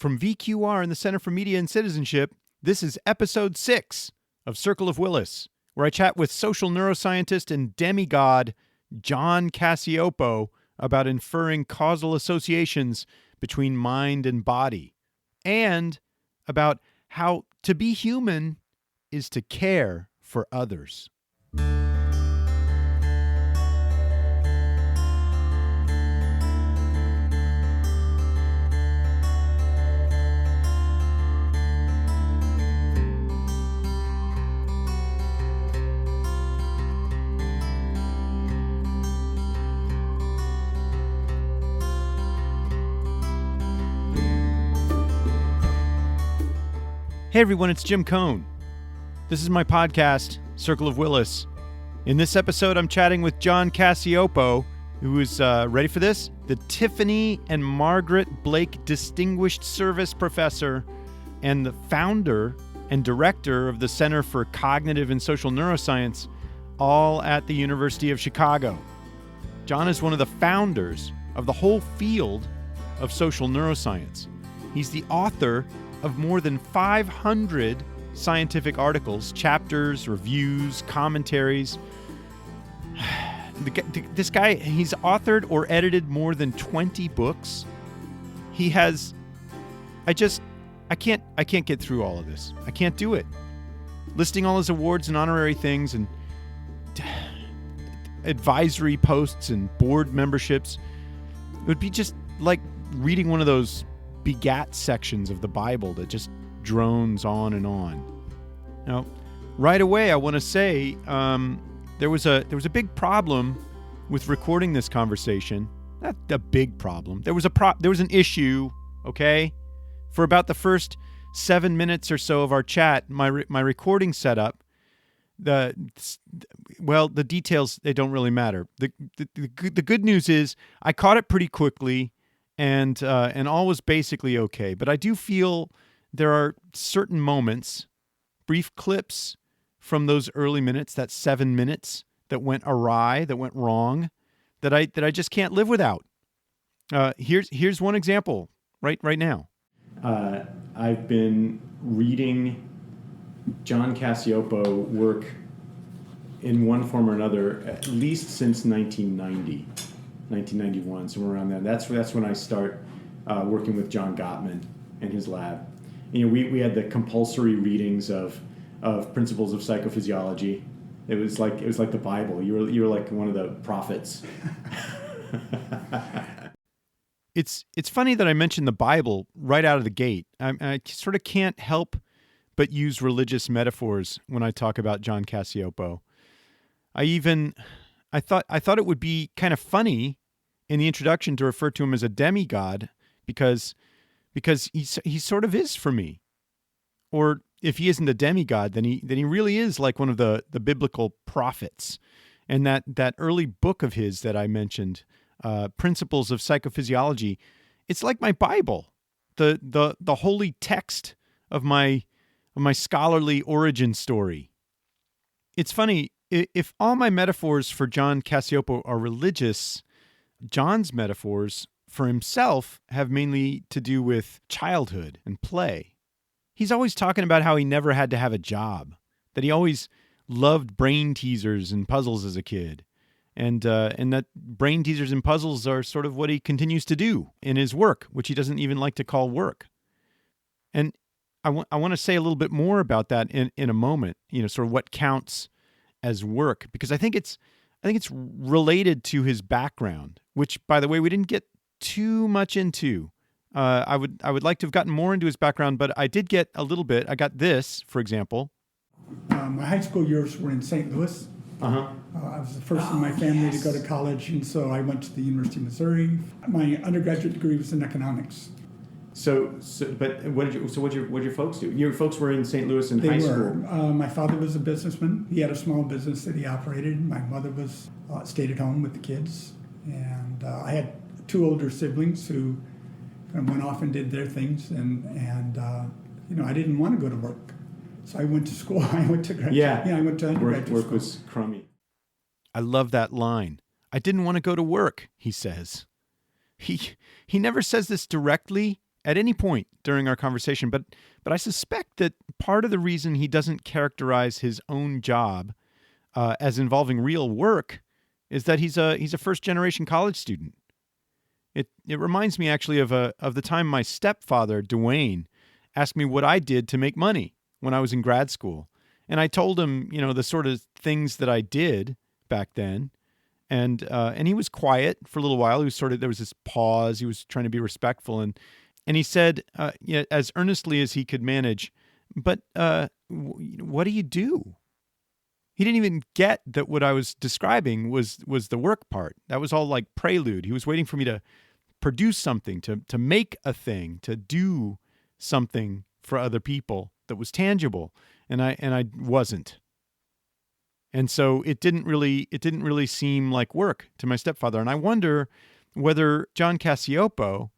From VQR and the Center for Media and Citizenship, this is episode 6 of Circle of Willis, where I chat with social neuroscientist and demigod John Cacioppo about inferring causal associations between mind and body, and about how to be human is to care for others. Hey everyone, it's Jim Cohn. This is my podcast, Circle of Willis. In this episode, I'm chatting with John Cacioppo, who is, ready for this? The Tiffany and Margaret Blake Distinguished Service Professor and the founder and director of the Center for Cognitive and Social Neuroscience, all at the University of Chicago. John is one of the founders of the whole field of social neuroscience. He's the author of more than 500 scientific articles, chapters, reviews, commentaries. This guy, he's authored or edited more than 20 books. He has, I can't get through all of this. I can't do it. Listing all his awards and honorary things and advisory posts and board memberships, it would be just like reading one of those begat sections of the Bible that just drones on and on. Now, right away, I want to say there was a big problem with recording this conversation. Not a big problem. There was an issue. Okay, for about the first 7 minutes or so of our chat, my recording setup. The details, they don't really matter. The good news is I caught it pretty quickly. And all was basically okay. But I do feel there are certain moments, brief clips from those early minutes, that 7 minutes that went awry, that went wrong, that I just can't live without. Here's one example right now. I've been reading John Cacioppo work in one form or another at least since 1991, somewhere around then. That's when I start working with John Gottman in his lab. You know, we had the compulsory readings of Principles of Psychophysiology. It was like the Bible. You were like one of the prophets. It's funny that I mentioned the Bible right out of the gate. I sort of can't help but use religious metaphors when I talk about John Cacioppo. I thought it would be kind of funny in the introduction to refer to him as a demigod because he sort of is for me. Or if he isn't a demigod, then he really is like one of the biblical prophets. And that early book of his that I mentioned, Principles of Psychophysiology, it's like my Bible, the holy text of my scholarly origin story. It's funny. If all my metaphors for John Cacioppo are religious, John's metaphors for himself have mainly to do with childhood and play. He's always talking about how he never had to have a job, that he always loved brain teasers and puzzles as a kid, and that brain teasers and puzzles are sort of what he continues to do in his work, which he doesn't even like to call work. And I want to say a little bit more about that in a moment, sort of what counts as work, because I think it's related to his background, which, by the way, we didn't get too much into. I would like to have gotten more into his background, but I did get a little bit. I got this, for example. My high school years were in St. Louis. I was the first in my family to go to college, and so I went to the University of Missouri. My undergraduate degree was in economics. But what did your folks do? Your folks were in St. Louis in high school. My father was a businessman. He had a small business that he operated. My mother stayed at home with the kids, and I had two older siblings who kind of went off and did their things, and I didn't want to go to work, so I went to school. I went to undergraduate school. Work was crummy. I love that line. I didn't want to go to work, he says. He never says this directly, at any point during our conversation, but I suspect that part of the reason he doesn't characterize his own job as involving real work is that he's a first-generation college student. It reminds me actually of the time my stepfather, Dwayne, asked me what I did to make money when I was in grad school. And I told him, the sort of things that I did back then. And he was quiet for a little while. He was there was this pause. He was trying to be respectful. And he said, as earnestly as he could manage, but what do you do? He didn't even get that what I was describing was the work part. That was all like prelude. He was waiting for me to produce something, to make a thing, to do something for other people that was tangible. And I wasn't. And so it didn't really seem like work to my stepfather. And I wonder whether John Cacioppo,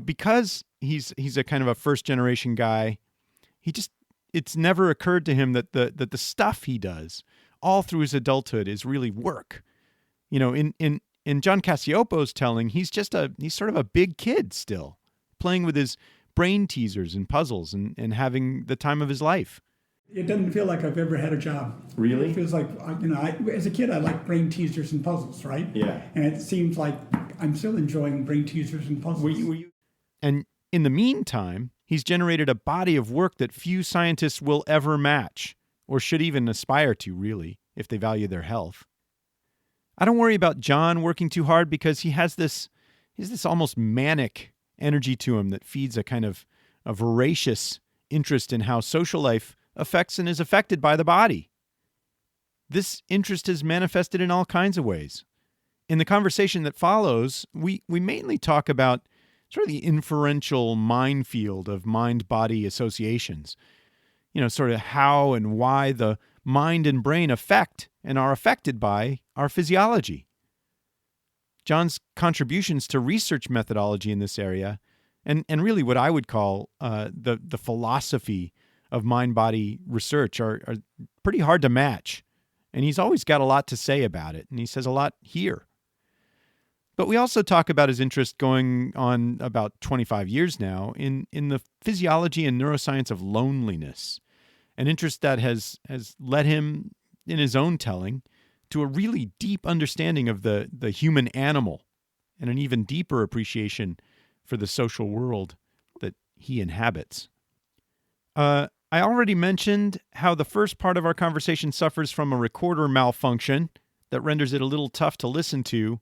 because he's a kind of a first generation guy, it's never occurred to him that the stuff he does all through his adulthood is really work. In John Cacioppo's telling, he's sort of a big kid still, playing with his brain teasers and puzzles and having the time of his life. It doesn't feel like I've ever had a job. Really? It feels like, as a kid, I liked brain teasers and puzzles, right? Yeah. And it seems like I'm still enjoying brain teasers and puzzles. Were you? And in the meantime, he's generated a body of work that few scientists will ever match, or should even aspire to, really, if they value their health. I don't worry about John working too hard because he has this almost manic energy to him that feeds a kind of a voracious interest in how social life affects and is affected by the body. This interest is manifested in all kinds of ways. In the conversation that follows, we mainly talk about sort of the inferential minefield of mind-body associations. Sort of how and why the mind and brain affect and are affected by our physiology. John's contributions to research methodology in this area, and really what I would call the philosophy of mind-body research are pretty hard to match. And he's always got a lot to say about it, and he says a lot here. But we also talk about his interest going on about 25 years now in the physiology and neuroscience of loneliness, an interest that has led him, in his own telling, to a really deep understanding of the human animal and an even deeper appreciation for the social world that he inhabits. I already mentioned how the first part of our conversation suffers from a recorder malfunction that renders it a little tough to listen to.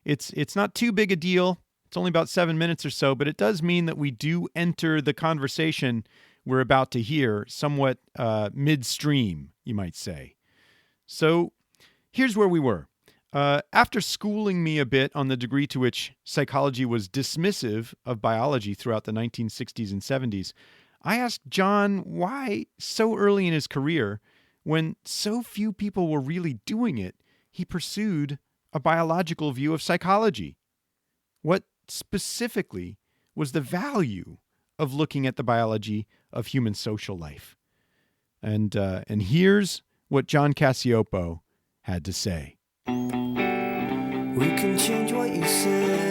It's not too big a deal. It's only about 7 minutes or so, but it does mean that we do enter the conversation we're about to hear somewhat midstream, you might say. So here's where we were. After schooling me a bit on the degree to which psychology was dismissive of biology throughout the 1960s and 70s, I asked John why so early in his career, when so few people were really doing it, he pursued a biological view of psychology. What specifically was the value of looking at the biology of human social life? And here's what John Cacioppo had to say. We can change what you said.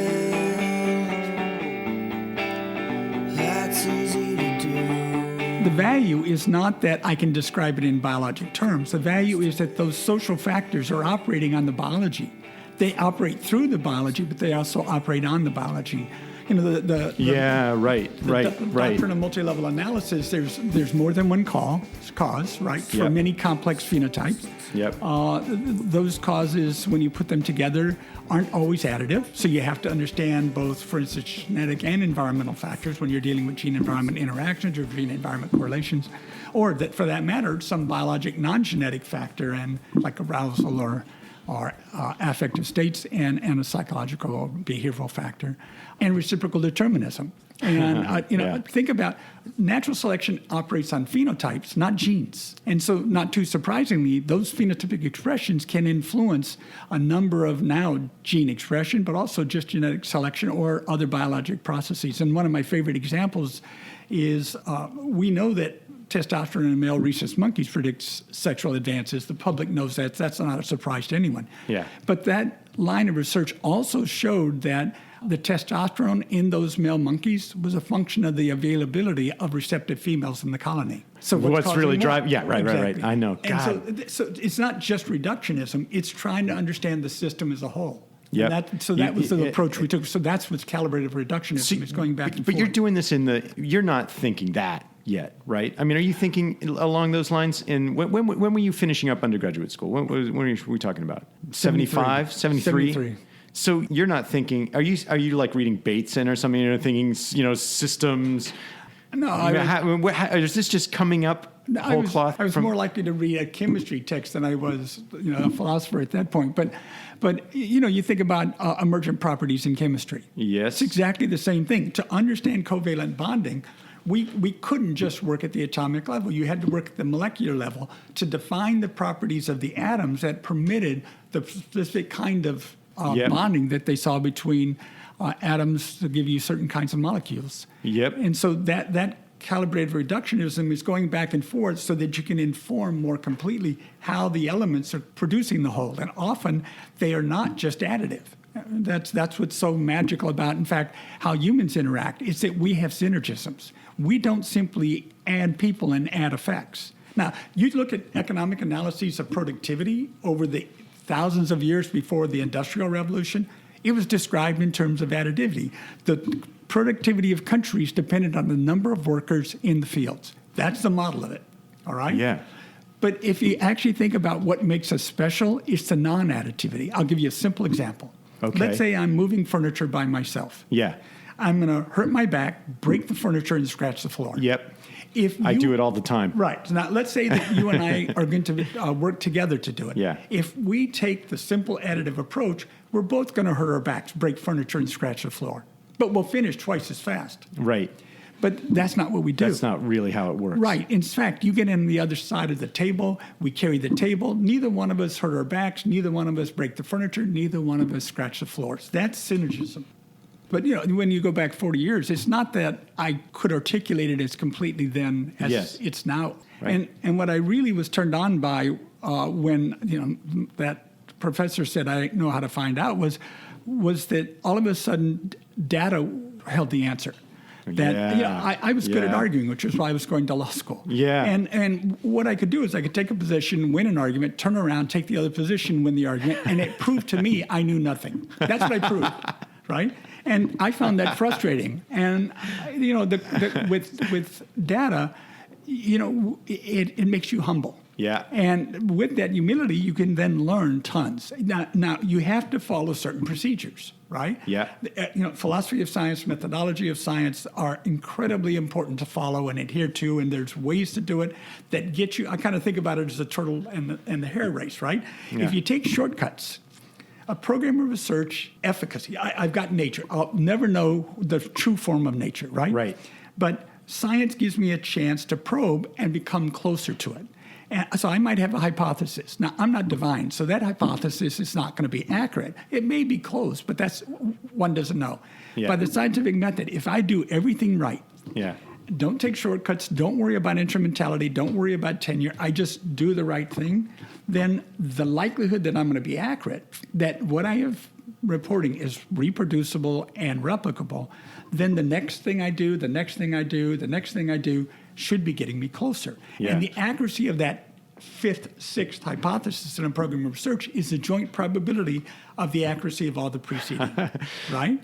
That's easy to do. The value is not that I can describe it in biologic terms. The value is that those social factors are operating on the biology. They operate through the biology, but they also operate on the biology. Right. Doctrine of multi-level analysis, there's more than one cause, right, for Yep. many complex phenotypes. Yep. Those causes, when you put them together, aren't always additive. So you have to understand both, for instance, genetic and environmental factors when you're dealing with gene-environment interactions or gene-environment correlations, or that, for that matter, some biologic non-genetic factor, and like arousal or affective states, and a psychological or behavioral factor, and reciprocal determinism. And, think about natural selection operates on phenotypes, not genes. And so, not too surprisingly, those phenotypic expressions can influence a number of now gene expression, but also just genetic selection or other biologic processes. And one of my favorite examples is we know that testosterone in male rhesus monkeys predicts sexual advances. The public knows that. That's not a surprise to anyone. Yeah. But that line of research also showed that the testosterone in those male monkeys was a function of the availability of receptive females in the colony. So what's really driving? Yeah, right. I know. God. And so it's not just reductionism; it's trying to understand the system as a whole. Yeah. That was the approach we took. So that's what's calibrated reductionism. It's going back and forth. But you're doing this you're not thinking that yet, right? I mean, are you thinking along those lines? And when were you finishing up undergraduate school? When were we talking about? 75? 73? So you're not thinking, are you like reading Bateson or something? You're thinking, systems. No, is this just coming up whole cloth? I was more likely to read a chemistry text than I was, a philosopher at that point. But you think about emergent properties in chemistry. Yes, it's exactly the same thing. To understand covalent bonding, we couldn't just work at the atomic level. You had to work at the molecular level to define the properties of the atoms that permitted the specific kind of bonding that they saw between atoms to give you certain kinds of molecules. Yep. And so that calibrated reductionism is going back and forth so that you can inform more completely how the elements are producing the whole. And often they are not just additive. That's what's so magical about, in fact, how humans interact. It's that we have synergisms. We don't simply add people and add effects. Now, you look at economic analyses of productivity over the thousands of years before the Industrial Revolution, it was described in terms of additivity. The productivity of countries depended on the number of workers in the fields. That's the model of it, all right? Yeah. But if you actually think about what makes us special, it's the non-additivity. I'll give you a simple example. Okay. Let's say I'm moving furniture by myself. Yeah. I'm going to hurt my back, break the furniture, and scratch the floor. Yep. I do it all the time. Right. Now, let's say that you and I are going to work together to do it. Yeah. If we take the simple additive approach, we're both going to hurt our backs, break furniture, and scratch the floor. But we'll finish twice as fast. Right. But that's not what we do. That's not really how it works. Right. In fact, you get in the other side of the table. We carry the table. Neither one of us hurt our backs. Neither one of us break the furniture. Neither one of us scratch the floors. That's synergism. But when you go back 40 years, it's not that I could articulate it as completely then as it's now. Right. And what I really was turned on by when that professor said I know how to find out was that all of a sudden data held the answer. That I was good at arguing, which is why I was going to law school. Yeah. And what I could do is I could take a position, win an argument, turn around, take the other position, win the argument, and it proved to me I knew nothing. That's what I proved, right? And I found that frustrating. And with data, it makes you humble. Yeah. And with that humility, you can then learn tons. Now you have to follow certain procedures, right? Yeah. Philosophy of science, methodology of science are incredibly important to follow and adhere to, and there's ways to do it that get you. I kind of think about it as a turtle and the hare race, right? Yeah. If you take shortcuts, a program of research efficacy. I've got nature. I'll never know the true form of nature, right? Right. But science gives me a chance to probe and become closer to it. And so I might have a hypothesis. Now, I'm not divine, so that hypothesis is not going to be accurate. It may be close, but one doesn't know. Yeah. By the scientific method, if I do everything right, don't take shortcuts, don't worry about instrumentality, don't worry about tenure, I just do the right thing, then the likelihood that I'm going to be accurate, that what I have reporting is reproducible and replicable, then the next thing I do, the next thing I do, the next thing I do should be getting me closer. Yeah. And the accuracy of that fifth, sixth hypothesis in a program of research is the joint probability of the accuracy of all the preceding, right?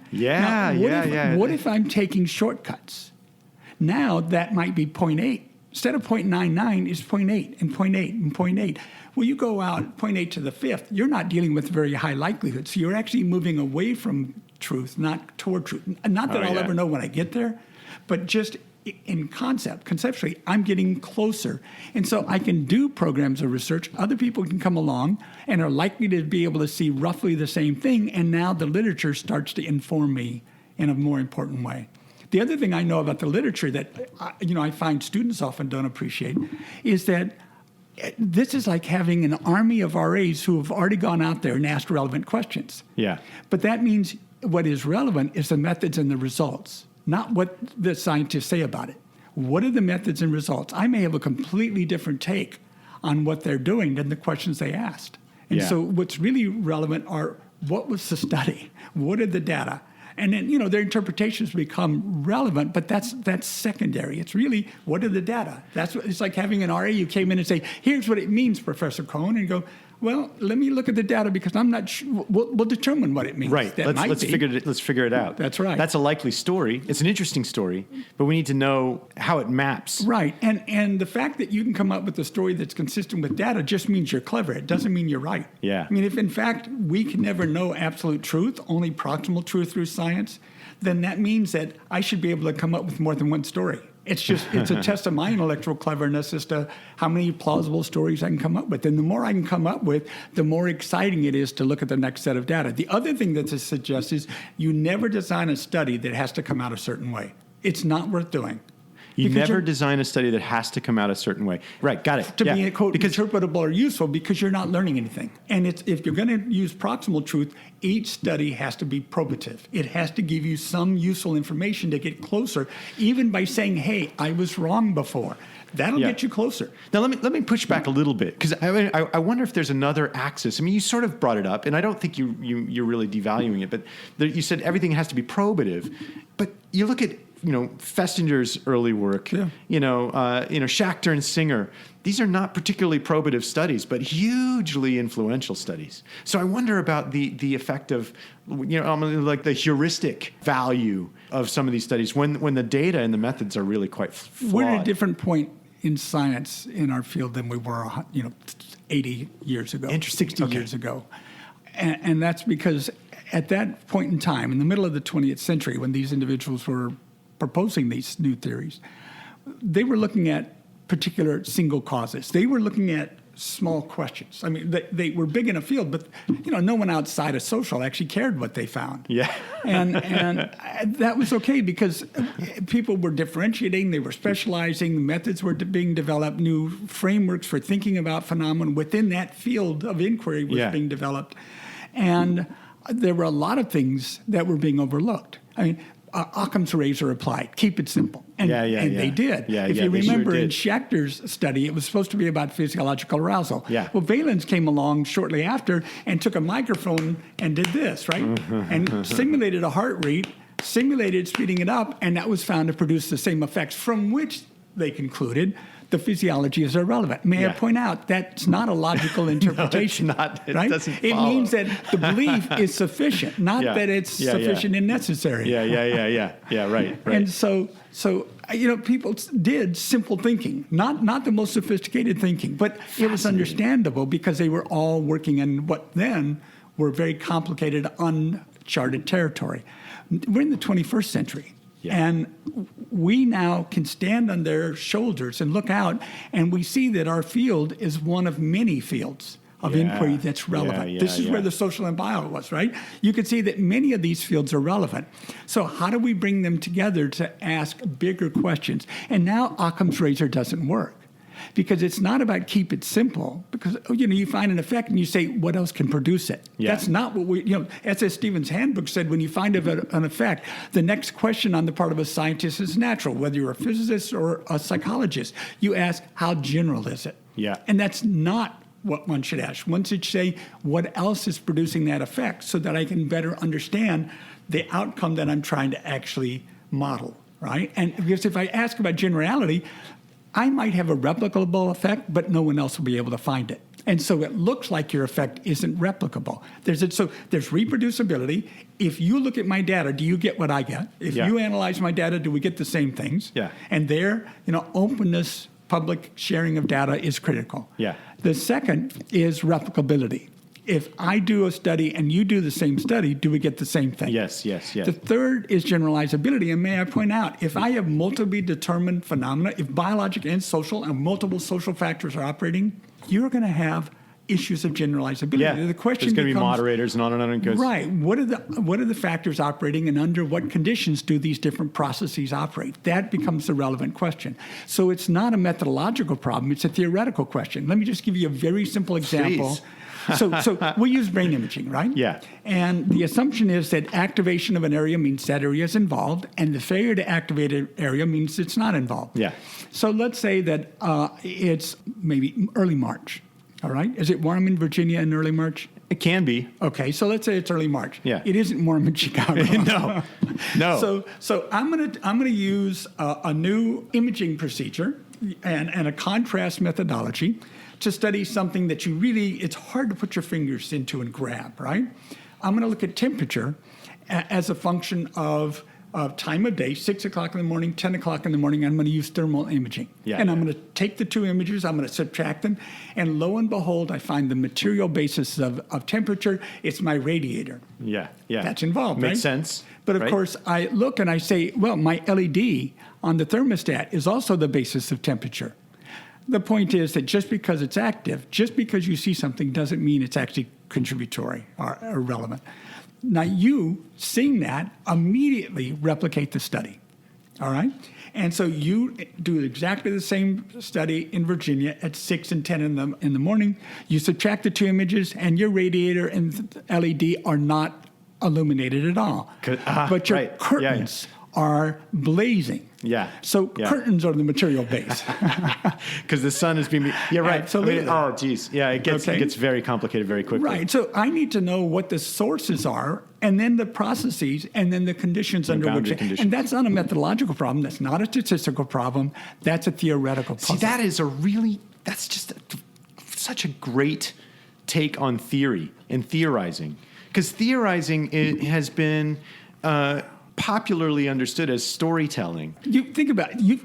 What if I'm taking shortcuts? Now that might be 0.8. Instead of 0.99 is 0.8 and 0.8 and 0.8. Well, you go out 0.8 to the fifth, you're not dealing with very high likelihood. So you're actually moving away from truth, not toward truth. Not that I'll ever know when I get there, but just in conceptually, I'm getting closer. And so I can do programs of research. Other people can come along and are likely to be able to see roughly the same thing. And now the literature starts to inform me in a more important way. The other thing I know about the literature that I find students often don't appreciate is that this is like having an army of RAs who have already gone out there and asked relevant questions. Yeah. But that means what is relevant is the methods and the results, not what the scientists say about it. What are the methods and results? I may have a completely different take on what they're doing than the questions they asked. And so what's really relevant are what was the study? What are the data? And then, their interpretations become relevant, but that's secondary. It's really, what are the data? It's like having an RA. You came in and say, here's what it means, Professor Cohen, and go, well, let me look at the data because I'm not sure. We'll determine what it means. Right. Let's figure it out. That's right. That's a likely story. It's an interesting story, but we need to know how it maps. Right. And the fact that you can come up with a story that's consistent with data just means you're clever. It doesn't mean you're right. Yeah. I mean, if in fact we can never know absolute truth, only proximal truth through science, then that means that I should be able to come up with more than one story. It's a test of my intellectual cleverness as to how many plausible stories I can come up with. And the more I can come up with, the more exciting it is to look at the next set of data. The other thing that this suggests is you never design a study that has to come out a certain way. It's not worth doing. You never design a study that has to come out a certain way. Right, got it. To be, quote, interpretable or useful because you're not learning anything. And if you're going to use proximal truth, each study has to be probative. It has to give you some useful information to get closer, even by saying, hey, I was wrong before. That'll get you closer. Now, let me push back a little bit, because I wonder if there's another axis. I mean, you sort of brought it up, and I don't think you're really devaluing it, but you said everything has to be probative. But you look at Festinger's early work, Schachter and Singer. These are not particularly probative studies, but hugely influential studies. So I wonder about the effect of, like the heuristic value of some of these studies when the data and the methods are really quite flawed. We're at a different point in science in our field than we were, 80 years ago, 60 years ago. And that's because at that point in time, in the middle of the 20th century, when these individuals were proposing these new theories, they were looking at particular single causes. They were looking at small questions. I mean, they were big in a field, but no one outside of social actually cared what they found. Yeah, and that was okay because people were differentiating, they were specializing, methods were being developed, new frameworks for thinking about phenomena within that field of inquiry was being developed, and there were a lot of things that were being overlooked. I mean, Occam's razor applied. Keep it simple. And they did. If you remember in Schachter's study, it was supposed to be about physiological arousal. Yeah. Well, Valens came along shortly after and took a microphone and did this, right? And simulated a heart rate, simulated speeding it up, and that was found to produce the same effects, from which they concluded the physiology is irrelevant. May I point out that's not a logical interpretation. No, it's not. It right? doesn't It follow. means that the belief is sufficient, not that it's sufficient and necessary. Yeah, right. And so people did simple thinking, not the most sophisticated thinking, but it was understandable because they were all working in what then were very complicated, uncharted territory. We're in the 21st century. Yeah. And we now can stand on their shoulders and look out, and we see that our field is one of many fields of inquiry that's relevant. This is where the social and bio was, right? You can see that many of these fields are relevant. So how do we bring them together to ask bigger questions? And now Occam's razor doesn't work. Because it's not about keep it simple. Because you find an effect and you say, what else can produce it? Yeah. That's not what we. S.S. Stevens' handbook said when you find an effect, the next question on the part of a scientist is natural. Whether you're a physicist or a psychologist, you ask, how general is it? Yeah. And that's not what one should ask. One should say, what else is producing that effect, so that I can better understand the outcome that I'm trying to actually model, right? And because if I ask about generality, I might have a replicable effect, but no one else will be able to find it. And so it looks like your effect isn't replicable. There's reproducibility. If you look at my data, do you get what I get? If you analyze my data, do we get the same things? Yeah. And there, openness, public sharing of data is critical. Yeah. The second is replicability. If I do a study and you do the same study, do we get the same thing? Yes. The third is generalizability. And may I point out, if I have multiply determined phenomena, if biologic and social and multiple social factors are operating, you're going to have issues of generalizability. Yeah. The question There's going to be becomes, moderators and on it goes. Right. What are the factors operating, and under what conditions do these different processes operate? That becomes the relevant question. So it's not a methodological problem. It's a theoretical question. Let me just give you a very simple example. Please. So we use brain imaging, right? Yeah. And the assumption is that activation of an area means that area is involved, and the failure to activate an area means it's not involved. Yeah. So let's say that it's maybe early March, all right? Is it warm in Virginia in early March? It can be. Okay, so let's say it's early March. Yeah. It isn't warm in Chicago. No. So I'm gonna use a new imaging procedure and a contrast methodology to study something that it's hard to put your fingers into and grab, right? I'm gonna look at temperature as a function of time of day, 6 o'clock in the morning, 10 o'clock in the morning. I'm going to use thermal imaging. And I'm going to take the two images, I'm going to subtract them, and lo and behold, I find the material basis of temperature. It's my radiator. Yeah. That's involved, Makes right? sense. But of course, I look and I say, well, my LED on the thermostat is also the basis of temperature. The point is that just because it's active, just because you see something doesn't mean it's actually contributory or relevant. Now, you, seeing that, immediately replicate the study, all right? And so you do exactly the same study in Virginia at 6 and 10 in the morning. You subtract the two images, and your radiator and the LED are not illuminated at all. But your curtains are blazing. So curtains are the material base. Because the sun is being... Yeah, right. Absolutely. Oh, geez. Yeah, it gets very complicated very quickly. Right. So I need to know what the sources are, and then the processes, and then the conditions under which... And that's not a methodological problem. That's not a statistical problem. That's a theoretical puzzle. See, that is that's just such a great take on theory and theorizing. Because theorizing has been... popularly understood as storytelling. You think about it.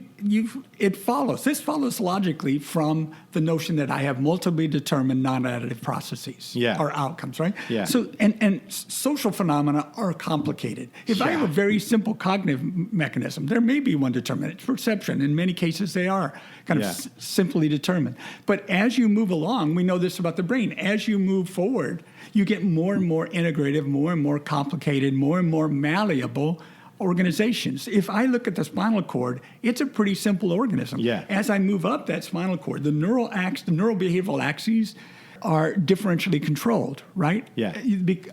It follows. This follows logically from the notion that I have multiply determined non-additive processes or outcomes, right? So and social phenomena are complicated. If I have a very simple cognitive mechanism, there may be one determinant. It's perception. In many cases, they are kind of simply determined. But as you move along, we know this about the brain. As you move forward, you get more and more integrative, more and more complicated, more and more malleable organizations. If I look at the spinal cord, it's a pretty simple organism. As I move up that spinal cord, the neural behavioral axes are differentially controlled, right?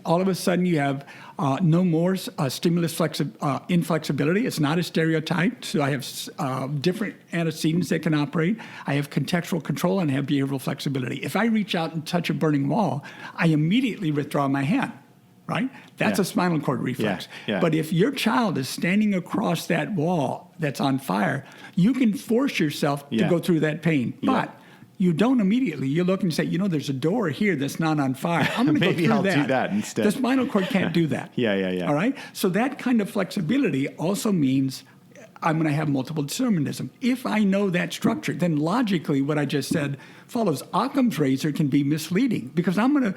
All of a sudden you have no more stimulus inflexibility. It's not a stereotype. So I have different antecedents that can operate. I have contextual control and I have behavioral flexibility. If I reach out and touch a burning wall, I immediately withdraw my hand. Right? That's a spinal cord reflex. But if your child is standing across that wall that's on fire, you can force yourself to go through that pain. But you don't immediately. You look and say, there's a door here that's not on fire. I'm going to go through that. Maybe I'll do that instead. The spinal cord can't do that. All right? So that kind of flexibility also means I'm going to have multiple determinism. If I know that structure, then logically what I just said follows. Occam's razor can be misleading because I'm going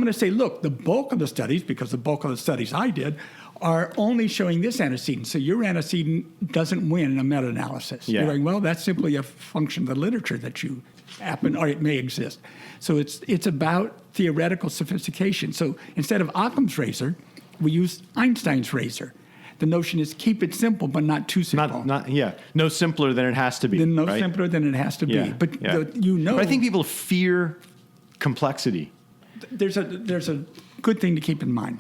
to say, look, the bulk of the studies, because the bulk of the studies I did, are only showing this antecedent. So your antecedent doesn't win in a meta-analysis. You're going, well, that's simply a function of the literature that you happen, or it may exist. So it's about theoretical sophistication. So instead of Occam's razor, we use Einstein's razor. The notion is keep it simple, but not too simple. No simpler than it has to be. Simpler than it has to be. But But I think people fear complexity. There's a good thing to keep in mind.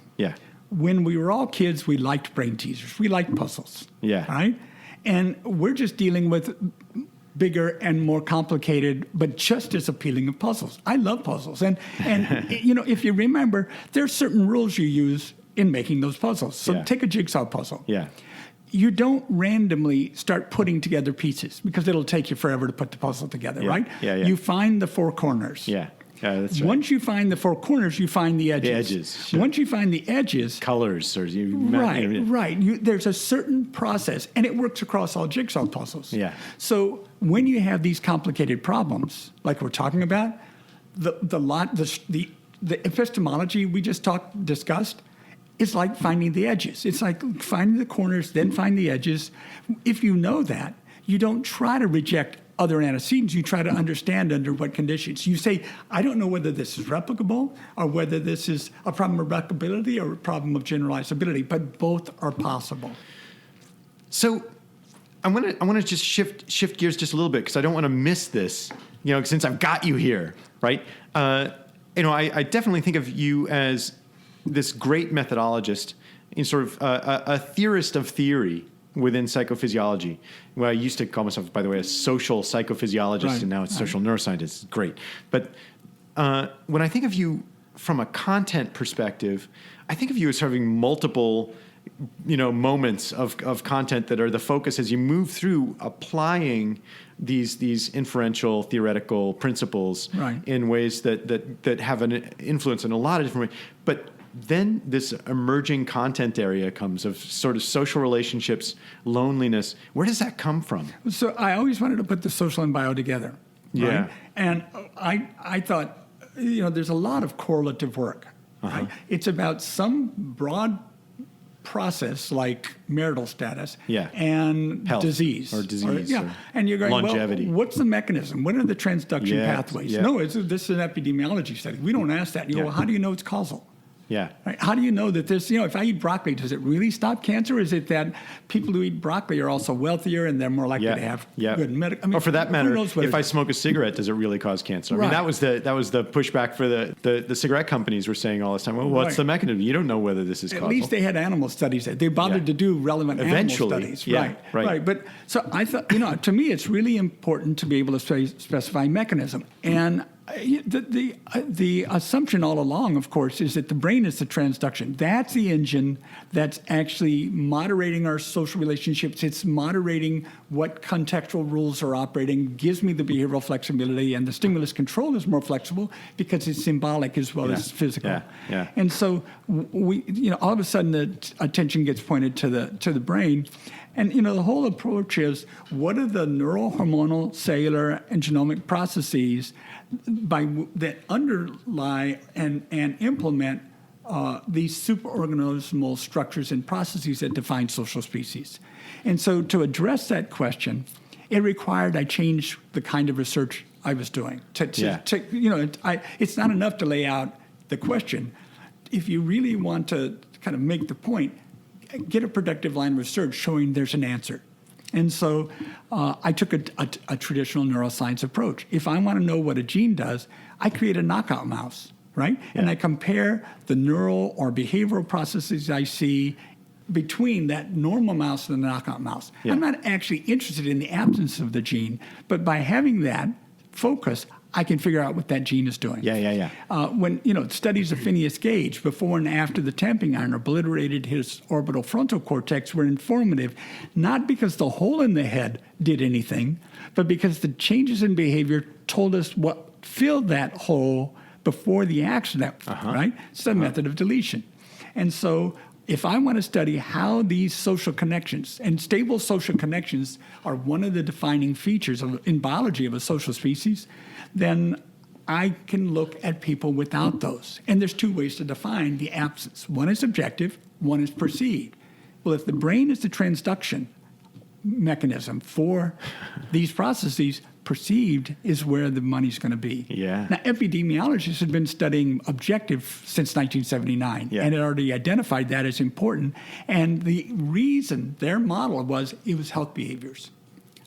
When we were all kids, we liked brain teasers. We liked puzzles. Right? And we're just dealing with bigger and more complicated, but just as appealing of puzzles. I love puzzles. And if you remember, there's certain rules you use in making those puzzles. So take a jigsaw puzzle. You don't randomly start putting together pieces because it'll take you forever to put the puzzle together, right? You find the four corners. That's right. Once you find the four corners, you find the edges. The edges. Sure. Once you find the edges, colors, or there's a certain process, and it works across all jigsaw puzzles. So when you have these complicated problems, like we're talking about, the epistemology we just discussed. It's like finding the edges. It's like finding the corners, then find the edges. If you know that, you don't try to reject other antecedents. You try to understand under what conditions. You say, I don't know whether this is replicable or whether this is a problem of replicability or a problem of generalizability, but both are possible. So I want to just shift gears just a little bit because I don't want to miss this, since I've got you here, right? I definitely think of you as this great methodologist in sort of a theorist of theory within psychophysiology. Well, I used to call myself, by the way, a social psychophysiologist, and now it's social neuroscientist. It's great. But when I think of you from a content perspective, I think of you as having multiple, moments of content that are the focus as you move through applying these inferential theoretical principles Right. in ways that have an influence in a lot of different ways. But then this emerging content area comes of sort of social relationships, loneliness. Where does that come from? So I always wanted to put the social and bio together. Yeah. Right? And I thought, there's a lot of correlative work. Right? It's about some broad process like marital status and health disease. or disease. Or and you're going, longevity. well, what's the mechanism? What are the transduction pathways? Yeah. No, this is an epidemiology study. We don't ask that. You go, well, how do you know it's causal? Yeah. Right? How do you know that this, if I eat broccoli, does it really stop cancer? Or is it that people who eat broccoli are also wealthier and they're more likely to have good medical? Or for that matter, if I smoke a cigarette, does it really cause cancer? I mean, that was the pushback for the cigarette companies were saying all this time. Well, what's the mechanism? You don't know whether this is causal. At least they had animal studies. They bothered to do relevant animal studies. Right. But so I thought, to me, it's really important to be able to specify mechanism. And the assumption all along, of course, is that the brain is the transduction. That's the engine that's actually moderating our social relationships. It's moderating what contextual rules are operating, gives me the behavioral flexibility, and the stimulus control is more flexible because it's symbolic as well as physical. And so we, all of a sudden the attention gets pointed to the brain. And, the whole approach is, what are the neural, hormonal, cellular, and genomic processes that underlie and implement these superorganismal structures and processes that define social species? And so to address that question, it required I change the kind of research I was doing. It's not enough to lay out the question. If you really want to kind of make the point, get a productive line of research showing there's an answer. And so I took a traditional neuroscience approach. If I want to know what a gene does, I create a knockout mouse, right? Yeah. And I compare the neural or behavioral processes I see between that normal mouse and the knockout mouse. Yeah. I'm not actually interested in the absence of the gene, but by having that focus, I can figure out what that gene is doing. When, studies of Phineas Gage before and after the tamping iron obliterated his orbital frontal cortex were informative, not because the hole in the head did anything, but because the changes in behavior told us what filled that hole before the accident, right? It's a method of deletion. And so if I want to study how these social connections, and stable social connections are one of the defining features in biology of a social species, then I can look at people without those. And there's two ways to define the absence. One is objective, one is perceived. Well, if the brain is the transduction mechanism for these processes, perceived is where the money's going to be. Yeah. Now, epidemiologists have been studying objective since 1979, and had already identified that as important. And the reason their model was it was health behaviors.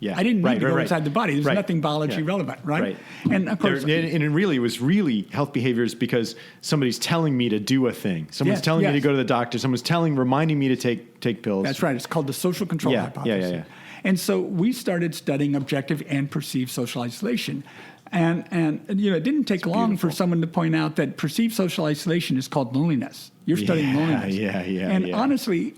Yeah. I didn't need to go inside the body. There's nothing biology relevant, right? And of course, and it was really health behaviors because somebody's telling me to do a thing. Someone's telling me to go to the doctor. Someone's reminding me to take pills. That's right. It's called the social control hypothesis. Yeah. And so we started studying objective and perceived social isolation. And it didn't take long for someone to point out that perceived social isolation is called loneliness. You're studying loneliness. And honestly,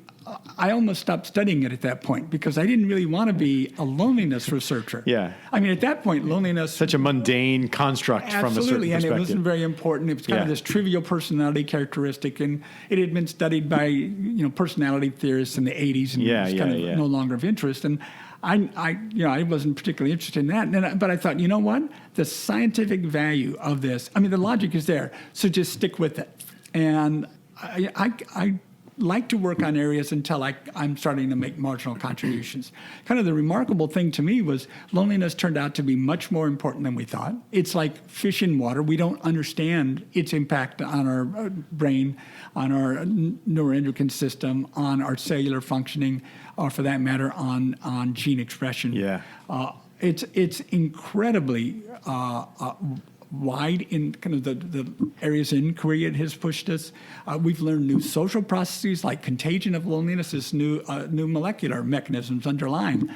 I almost stopped studying it at that point because I didn't really want to be a loneliness researcher. Yeah. I mean, at that point, loneliness... Such a mundane construct from a certain perspective. And it wasn't very important. It was kind of this trivial personality characteristic, and it had been studied by, personality theorists in the 80s, and it was kind of no longer of interest. And I wasn't particularly interested in that. But I thought, you know what? The scientific value of this, the logic is there, so just stick with it. And I like to work on areas until I'm starting to make marginal contributions. Kind of the remarkable thing to me was loneliness turned out to be much more important than we thought. It's like fish in water. We don't understand its impact on our brain, on our neuroendocrine system, on our cellular functioning, or for that matter, on gene expression. Yeah. It's incredibly wide in kind of the areas in Korea it has pushed us. We've learned new social processes like contagion of loneliness, is new molecular mechanisms underlying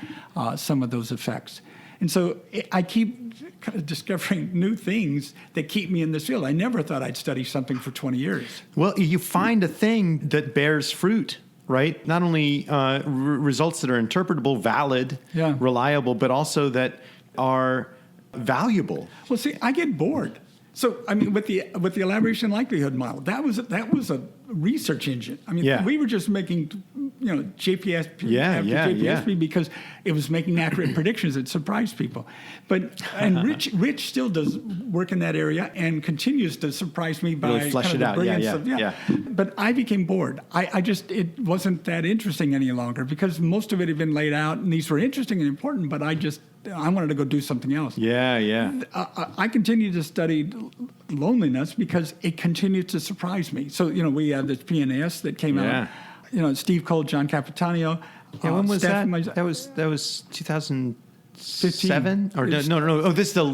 some of those effects. And so I keep kind of discovering new things that keep me in this field. I never thought I'd study something for 20 years. Well, you find a thing that bears fruit, right? Not only results that are interpretable, valid, reliable, but also that are valuable. Well, see, I get bored. So, I mean, with the elaboration likelihood model, that was a research engine. I mean, we were just making, JPS after JPS because it was making accurate predictions that surprised people. And Rich still does work in that area and continues to surprise me by really flesh it out. But I became bored. It wasn't that interesting any longer because most of it had been laid out and these were interesting and important, but I wanted to go do something else. I continued to study loneliness because it continued to surprise me. So, we had this PNAS that came out. Steve Cole, John Capitano. When was that? That was 2007? Or no. Oh, this is the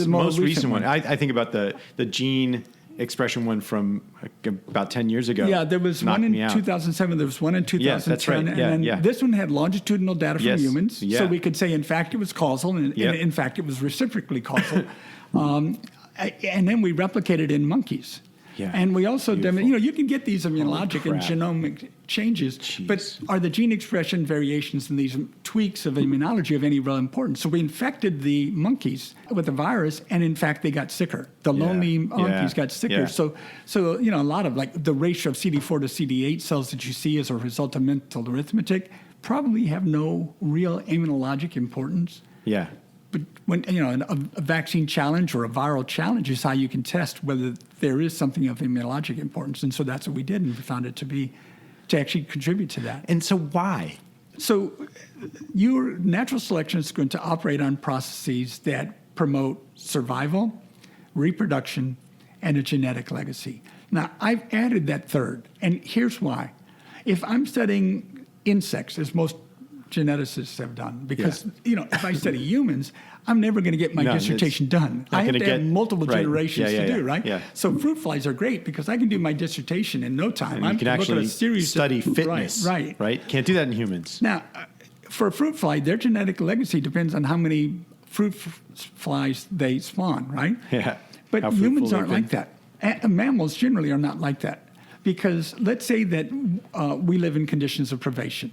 most recent one. I think about the gene expression one from about 10 years ago. Yeah, there was one in 2007. There was one in 2010. Yes, that's right. And this one had longitudinal data from humans. So we could say, in fact, it was causal. And in fact, it was reciprocally causal. And then we replicated in monkeys. Yeah. And we also, you can get these immunologic and genomic changes, but are the gene expression variations in these tweaks of immunology of any real importance? So we infected the monkeys with the virus, and in fact, they got sicker. The lonely monkeys got sicker. Yeah. So a lot of the ratio of CD4 to CD8 cells that you see as a result of mental arithmetic probably have no real immunologic importance. Yeah. But when a vaccine challenge or a viral challenge is how you can test whether there is something of immunologic importance, and so that's what we did, and we found it to actually contribute to that. And so why? So your natural selection is going to operate on processes that promote survival, reproduction, and a genetic legacy. Now I've added that third, and here's why. If I'm studying insects, as most geneticists have done, because if I study humans, I'm never going to get my dissertation done. I have to have multiple generations to do, right? Yeah. So fruit flies are great because I can do my dissertation in no time. And you can actually study fitness, right? Can't do that in humans. Now, for a fruit fly, their genetic legacy depends on how many fruit flies they spawn, right? Yeah. But humans aren't like that. Mammals generally are not like that because let's say that we live in conditions of privation.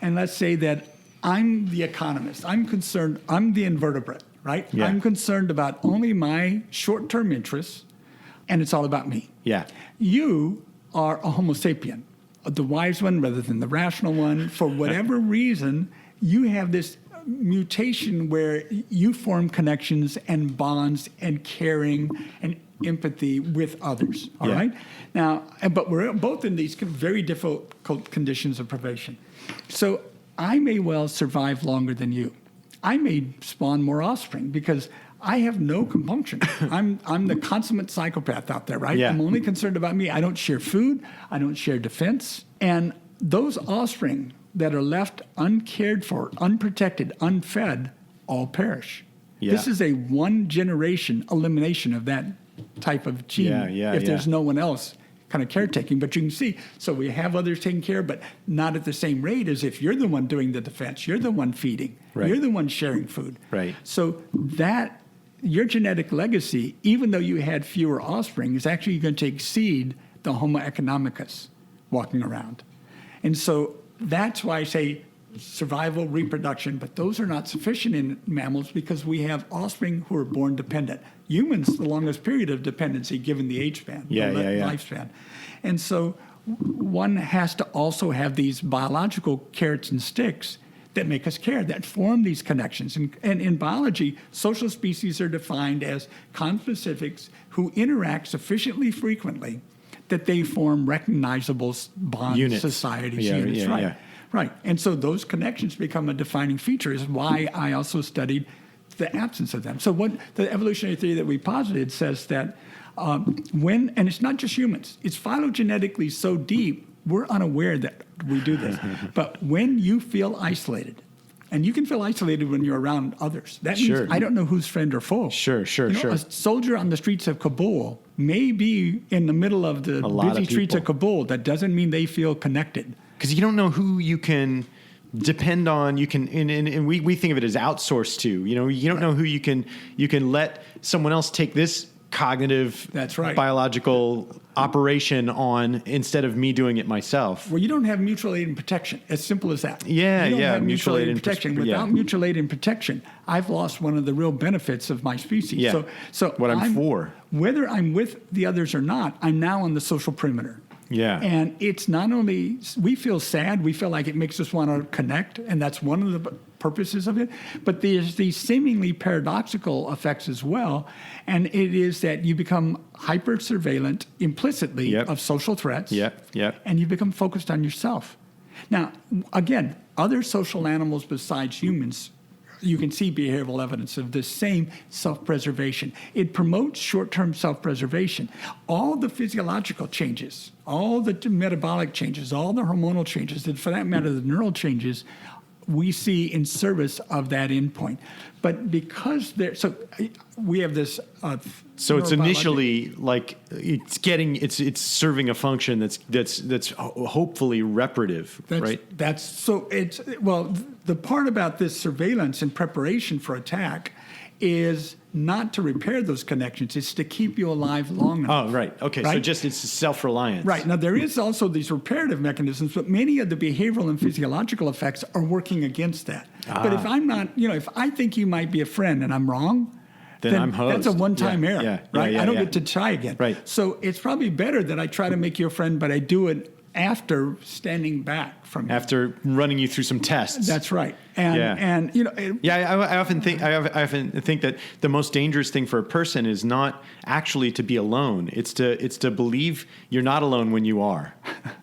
And let's say that I'm the economist. I'm concerned. I'm the invertebrate, right? Yeah. I'm concerned about only my short-term interests, and it's all about me. Yeah. You are a Homo sapien, the wise one rather than the rational one. For whatever reason, you have this mutation where you form connections and bonds and caring and empathy with others. All right. Now, but we're both in these very difficult conditions of privation. So I may well survive longer than you. I may spawn more offspring because I have no compunction. I'm the consummate psychopath out there, right? Yeah. I'm only concerned about me. I don't share food. I don't share defense. And those offspring that are left uncared for, unprotected, unfed, all perish. Yeah. This is a one-generation elimination of that type of gene if there's no one else kind of caretaking. But you can see, so we have others taking care, but not at the same rate as if you're the one doing the defense. You're the one feeding. Right. You're the one sharing food. Right. So that your genetic legacy, even though you had fewer offspring, is actually going to exceed the Homo economicus walking around. And so that's why I say survival, reproduction, but those are not sufficient in mammals because we have offspring who are born dependent. Humans, the longest period of dependency given the age span, lifespan. And so one has to also have these biological carrots and sticks that make us care, that form these connections. And in biology, social species are defined as conspecifics who interact sufficiently frequently that they form recognizable bonds, units. Societies, units, right? Yeah. Right. And so those connections become a defining feature, is why I also studied the absence of them. So what the evolutionary theory that we posited says that and it's not just humans, it's phylogenetically so deep, we're unaware that we do this. But when you feel isolated, and you can feel isolated when you're around others. That means I don't know who's friend or foe. Sure. A soldier on the streets of Kabul may be in the middle of the busy streets of Kabul. That doesn't mean they feel connected. Because you don't know who you can depend on, you can, and we think of it as outsourced to, you don't know who you can let someone else take this cognitive, That's right, biological operation on instead of me doing it myself. Well, you don't have mutual aid and protection. As simple as that. Yeah, you don't yeah. have mutual aid and protection. Without yeah. mutual aid and protection, I've lost one of the real benefits of my species. Yeah. So what I'm for. Whether I'm with the others or not, I'm now on the social perimeter. Yeah. And it's not only, we feel sad, we feel like it makes us want to connect, and that's one of the purposes of it, but there's these seemingly paradoxical effects as well, and it is that you become hyper surveillant implicitly Yep. of social threats, Yep. and you become focused on yourself. Now, again, other social animals besides humans, you can see behavioral evidence of this same self-preservation. It promotes short-term self-preservation. All the physiological changes, all the metabolic changes, all the hormonal changes, and for that matter, the neural changes, we see in service of that endpoint. But because we have this. So it's initially like it's serving a function that's hopefully reparative, right? The part about this surveillance and preparation for attack is not to repair those connections. It's to keep you alive long enough. Oh, right. Okay. Right? So just it's self-reliance. Right. Now, there is also these reparative mechanisms, but many of the behavioral and physiological effects are working against that. But if I'm not, if I think you might be a friend and I'm wrong, then I'm hosed. That's a one-time error, right? I don't get to try again. Right. So it's probably better that I try to make you a friend, but I do it after standing back from you. After running you through some tests. That's right. And I often think that the most dangerous thing for a person is not actually to be alone. It's to believe you're not alone when you are.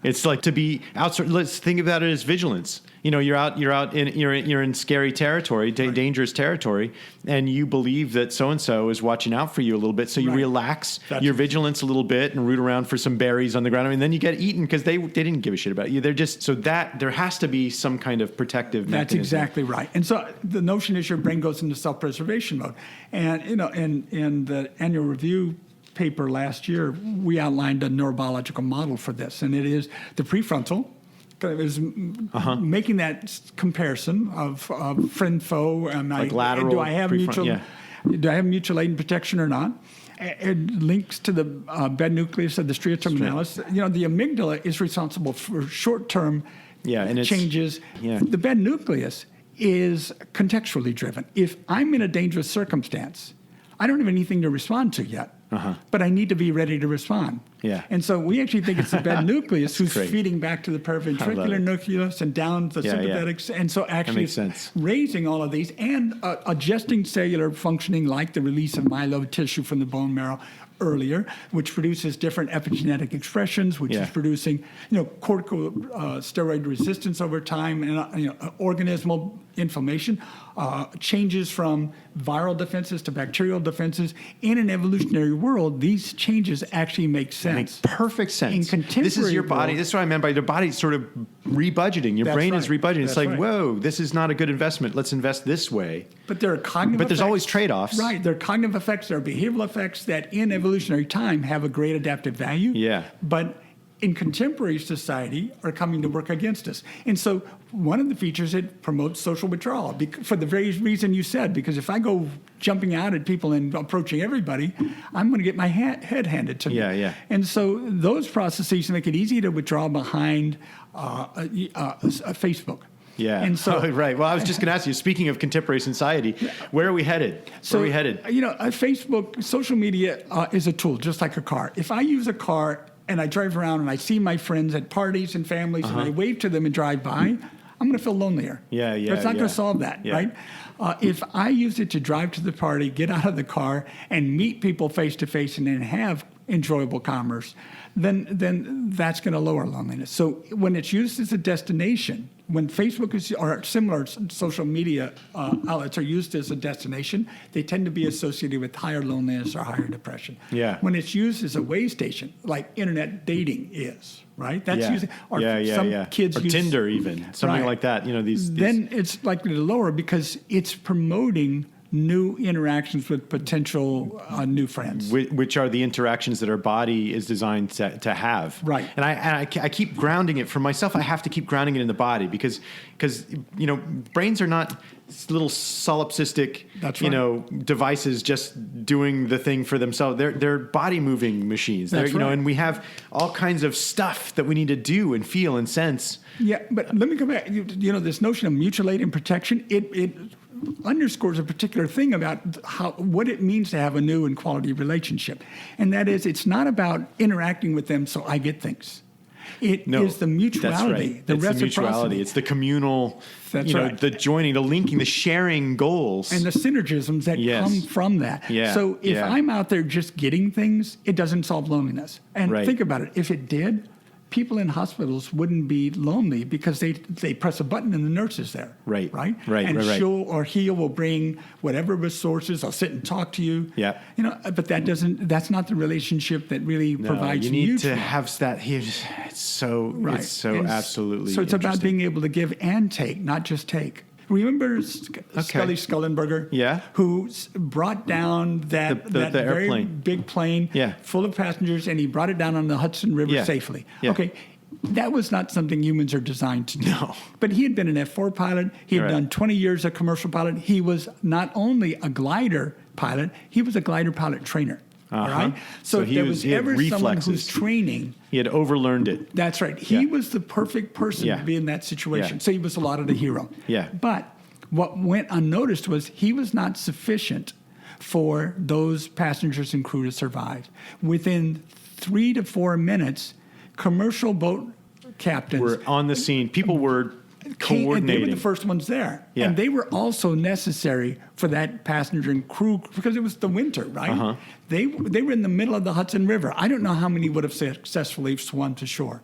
It's like to be outside. Let's think about it as vigilance. You're in scary territory, dangerous territory, and you believe that so and so is watching out for you a little bit. So you relax your vigilance a little bit and root around for some berries on the ground. And then you get eaten because they didn't give a shit about you. They're just so that there has to be some kind of protective mechanism. That's exactly right. And so the notion is your brain goes into self-preservation mode. And in the annual review paper last year, we outlined a neurobiological model for this, and it is the prefrontal. Is making that comparison of friend foe. Like lateral. Do I have mutual aid and protection or not? It links to the bed nucleus of the stria terminalis. The amygdala is responsible for short-term changes. Yeah. The bed nucleus is contextually driven. If I'm in a dangerous circumstance, I don't have anything to respond to yet, but I need to be ready to respond. Yeah. And so we actually think it's the bed nucleus who's feeding back to the paraventricular nucleus and down the sympathetics. And so actually it's raising all of these and adjusting cellular functioning like the release of myeloid tissue from the bone marrow earlier, which produces different epigenetic expressions, which is producing, corticosteroid resistance over time and, organismal inflammation, changes from viral defenses to bacterial defenses. In an evolutionary world, these changes actually make sense. Makes perfect sense. In contemporary this is your body. world, This is what I meant by your body sort of rebudgeting. Your brain is rebudgeting. It's like, whoa, this is not a good investment. Let's invest this way. But there are cognitive But there's effects. always trade-offs. Right. There are cognitive effects, there are behavioral effects that in evolutionary time have a great adaptive value. Yeah. But in contemporary society are coming to work against us. And so one of the features, it promotes social withdrawal for the very reason you said, because if I go jumping out at people and approaching everybody, I'm going to get my head handed to me. Yeah. And so those processes make it easy to withdraw behind Facebook. Yeah. And so, right. Well, I was just going to ask you, speaking of contemporary society, where are we headed? Facebook, social media is a tool, just like a car. If I use a car and I drive around and I see my friends at parties and families and I wave to them and drive by, I'm going to feel lonelier. Yeah. But it's not going to solve that, right? If I use it to drive to the party, get out of the car, and meet people face to face and then have enjoyable commerce, then that's going to lower loneliness. So when it's used as a destination, when Facebook or similar social media outlets are used as a destination, they tend to be associated with higher loneliness or higher depression. Yeah. When it's used as a way station, like internet dating is, right? That's using, or some kids or use Tinder even, something like that. These then it's likely to lower because it's promoting new interactions with potential new friends. Which are the interactions that our body is designed to have. Right. And I keep grounding it for myself. I have to keep grounding it in the body because brains are not little solipsistic, That's right. devices just doing the thing for themselves. They're body moving machines. That's right. And we have all kinds of stuff that we need to do and feel and sense. Yeah, but let me come back. This notion of mutual aid and protection, it underscores a particular thing about what it means to have a new and quality relationship. And that is, it's not about interacting with them so I get things. It is the mutuality, that's right. the it's reciprocity. The mutuality. It's the communal, That's right. the joining, the linking, the sharing goals. And the synergisms that come from that. Yeah. So if I'm out there just getting things, it doesn't solve loneliness. And think about it. If it did, people in hospitals wouldn't be lonely because they press a button and the nurse is there. Right. And she'll or he will bring whatever resources. I'll sit and talk to you. Yeah. But that's not the relationship that really provides you need mutual. to have that here. It's so absolutely. So it's about being able to give and take, not just take. Remember Scully Skullenberger? Who brought down that very airplane. Big plane full of passengers, and he brought it down on the Hudson River safely. Yeah. Okay, that was not something humans are designed to do. No. But he had been an F-4 pilot. He had done 20 years of commercial pilot. He was not only a glider pilot, he was a glider pilot trainer. All right. So if there was ever someone who's training, he had overlearned it. That's right. He was the perfect person to be in that situation. So he was a lot of the hero. Yeah. But what went unnoticed was he was not sufficient for those passengers and crew to survive. Within 3 to 4 minutes, commercial boat captains were on the scene. People were coordinating. And they were the first ones there. Yeah. And they were also necessary for that passenger and crew because it was the winter, right? Uh-huh. They were in the middle of the Hudson River. I don't know how many would have successfully swum to shore.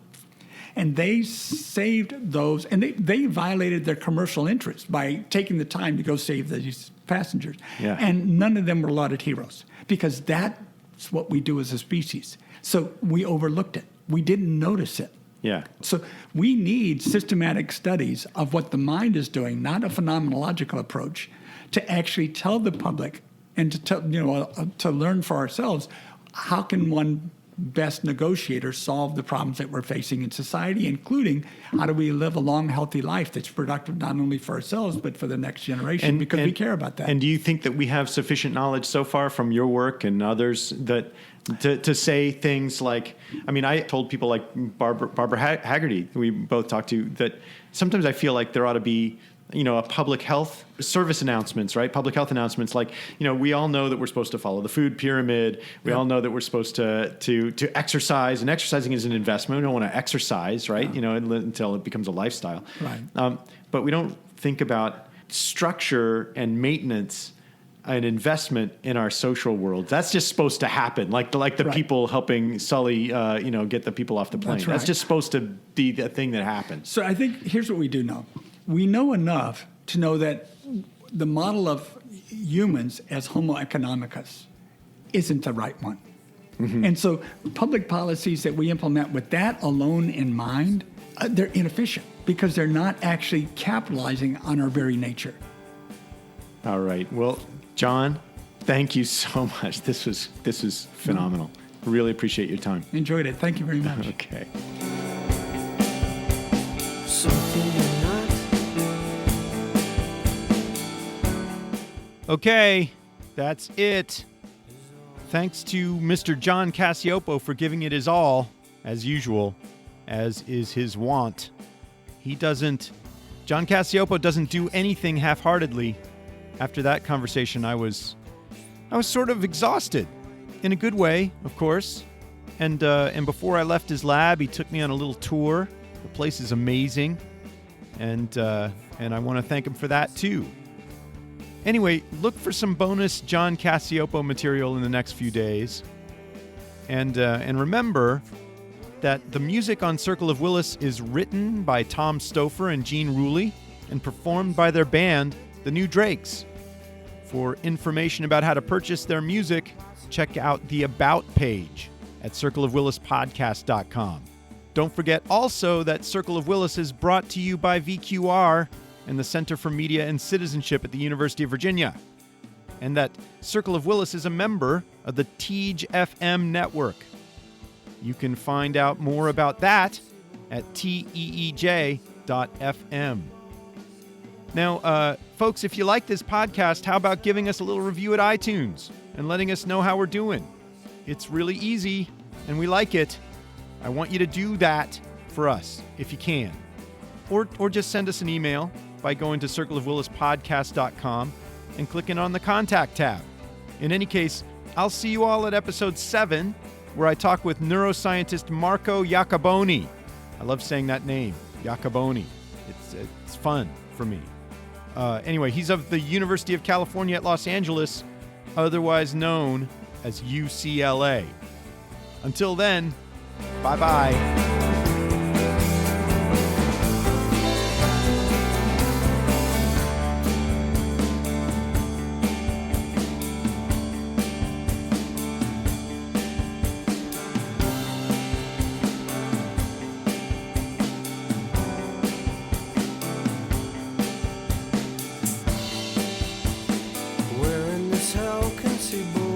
And they saved those, and they violated their commercial interests by taking the time to go save these passengers. Yeah. And none of them were lauded heroes because that's what we do as a species. So we overlooked it. We didn't notice it. Yeah. So we need systematic studies of what the mind is doing, not a phenomenological approach, to actually tell the public and to learn for ourselves how can one best negotiate or solve the problems that we're facing in society, including how do we live a long, healthy life that's productive not only for ourselves but for the next generation because we care about that. And do you think that we have sufficient knowledge so far from your work and others that to say things like, I told people like Barbara Haggerty, we both talked to, that sometimes I feel like there ought to be a public health service announcements, right? Public health announcements like, we all know that we're supposed to follow the food pyramid. We all know that we're supposed to exercise, and exercising is an investment. We don't want to exercise, right? Until it becomes a lifestyle. Right. But we don't think about structure and maintenance and investment in our social world. That's just supposed to happen. Like the people helping Sully, get the people off the plane. That's right. That's just supposed to be the thing that happens. So I think here's what we do know. We know enough to know that the model of humans as Homo economicus isn't the right one. Mm-hmm. And so public policies that we implement with that alone in mind, they're inefficient because they're not actually capitalizing on our very nature. All right. Well, John, thank you so much. This was phenomenal. Really appreciate your time. Enjoyed it. Thank you very much. Okay. Okay, that's it. Thanks to Mr. John Cacioppo for giving it his all, as usual, as is his wont. John Cacioppo doesn't do anything half-heartedly. After that conversation, I was sort of exhausted, in a good way, of course. And before I left his lab, he took me on a little tour. The place is amazing, and I want to thank him for that too. Anyway, look for some bonus John Cacioppo material in the next few days. And remember that the music on Circle of Willis is written by Tom Stouffer and Gene Ruley and performed by their band, The New Drakes. For information about how to purchase their music, check out the About page at circleofwillispodcast.com. Don't forget also that Circle of Willis is brought to you by VQR and the Center for Media and Citizenship at the University of Virginia. and that Circle of Willis is a member of the Teej FM network. You can find out more about that at teej.fm. Now, folks, if you like this podcast, how about giving us a little review at iTunes and letting us know how we're doing? It's really easy, and we like it. I want you to do that for us, if you can. Or just send us an email by going to circleofwillispodcast.com and clicking on the Contact tab. In any case, I'll see you all at episode 7, where I talk with neuroscientist Marco Iacoboni. I love saying that name, Iacoboni. It's fun for me. Anyway, he's of the University of California at Los Angeles, otherwise known as UCLA. Until then, bye-bye. Where in this hell can see blue?